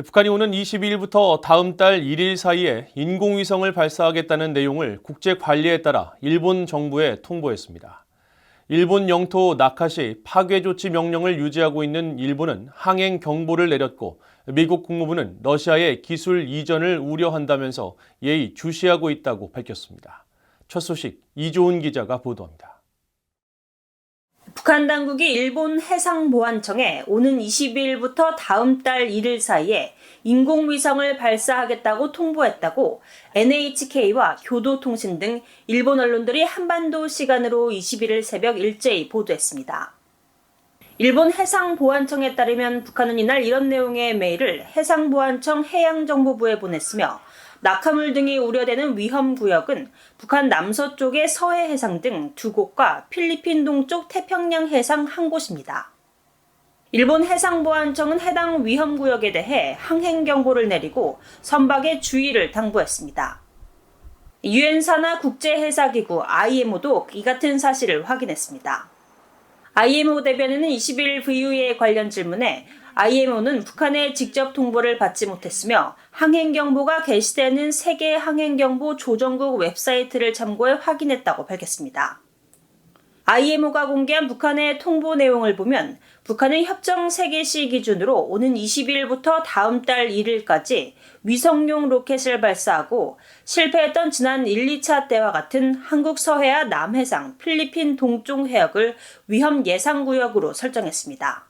북한이 오는 22일부터 다음 달 1일 사이에 인공위성을 발사하겠다는 내용을 국제관리에 따라 일본 정부에 통보했습니다. 일본 영토 나카시 파괴 조치 명령을 유지하고 있는 일본은 항행 경보를 내렸고 미국 국무부는 러시아의 기술 이전을 우려한다면서 예의 주시하고 있다고 밝혔습니다. 첫 소식 이조은 기자가 보도합니다. 북한 당국이 일본 해상보안청에 오는 22일부터 다음 달 1일 사이에 인공위성을 발사하겠다고 통보했다고 NHK와 교도통신 등 일본 언론들이 한반도 시간으로 21일 새벽 일제히 보도했습니다. 일본 해상보안청에 따르면 북한은 이날 이런 내용의 메일을 해상보안청 해양정보부에 보냈으며 낙하물 등이 우려되는 위험구역은 북한 남서쪽의 서해 해상 등 2곳과 필리핀 동쪽 태평양 해상 1곳입니다. 일본 해상보안청은 해당 위험구역에 대해 항행경보를 내리고 선박에 주의를 당부했습니다. 유엔사나 국제해사기구 IMO도 이 같은 사실을 확인했습니다. IMO 대변인은 20일 VOA에 관련 질문에 IMO는 북한의 직접 통보를 받지 못했으며 항행경보가 게시되는 세계 항행경보 조정국 웹사이트를 참고해 확인했다고 밝혔습니다. IMO가 공개한 북한의 통보 내용을 보면 북한은 협정 3개시 기준으로 오는 20일부터 다음 달 1일까지 위성용 로켓을 발사하고 실패했던 지난 1, 2차 때와 같은 한국 서해와 남해상, 필리핀 동쪽 해역을 위험 예상 구역으로 설정했습니다.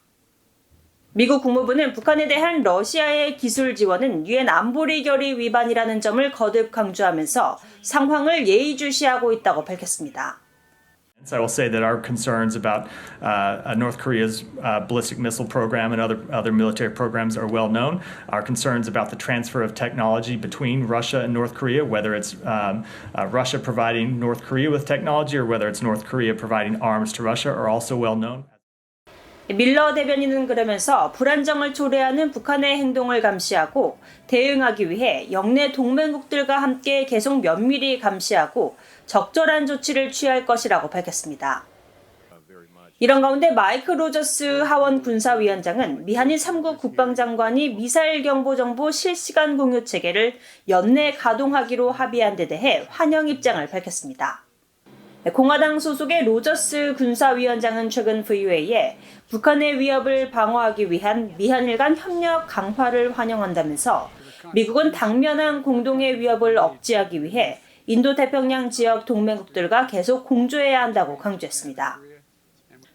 미국 국무부는 북한에 대한 러시아의 기술 지원은 유엔 안보리 결의 위반이라는 점을 거듭 강조하면서 상황을 예의주시하고 있다고 밝혔습니다. I will say that our concerns about North Korea's ballistic missile program and other military programs are well known. Our concerns about the transfer of technology between Russia and North Korea, whether it's Russia providing North Korea with technology or whether it's North Korea providing arms to Russia, are also well known. 밀러 대변인은 그러면서 불안정을 초래하는 북한의 행동을 감시하고 대응하기 위해 영내 동맹국들과 함께 계속 면밀히 감시하고 적절한 조치를 취할 것이라고 밝혔습니다. 이런 가운데 마이크 로저스 하원 군사위원장은 미한일 3국 국방장관이 미사일 경보 정보 실시간 공유 체계를 연내 가동하기로 합의한 데 대해 환영 입장을 밝혔습니다. 공화당 소속의 로저스 군사위원장은 최근 VOA에 북한의 위협을 방어하기 위한 미한일 간 협력 강화를 환영한다면서 미국은 당면한 공동의 위협을 억제하기 위해 인도태평양 지역 동맹국들과 계속 공조해야 한다고 강조했습니다.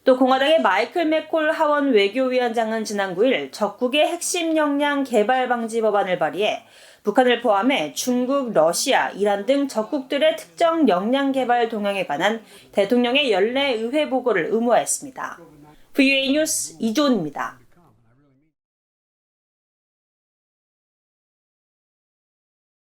또 공화당의 마이클 맥콜 하원 외교위원장은 지난 9일 적국의 핵심 역량 개발 방지 법안을 발의해 북한을 포함해 중국, 러시아, 이란 등 적국들의 특정 역량 개발 동향에 관한 대통령의 연례 의회 보고를 의무화했습니다. VOA 뉴스 이조은입니다.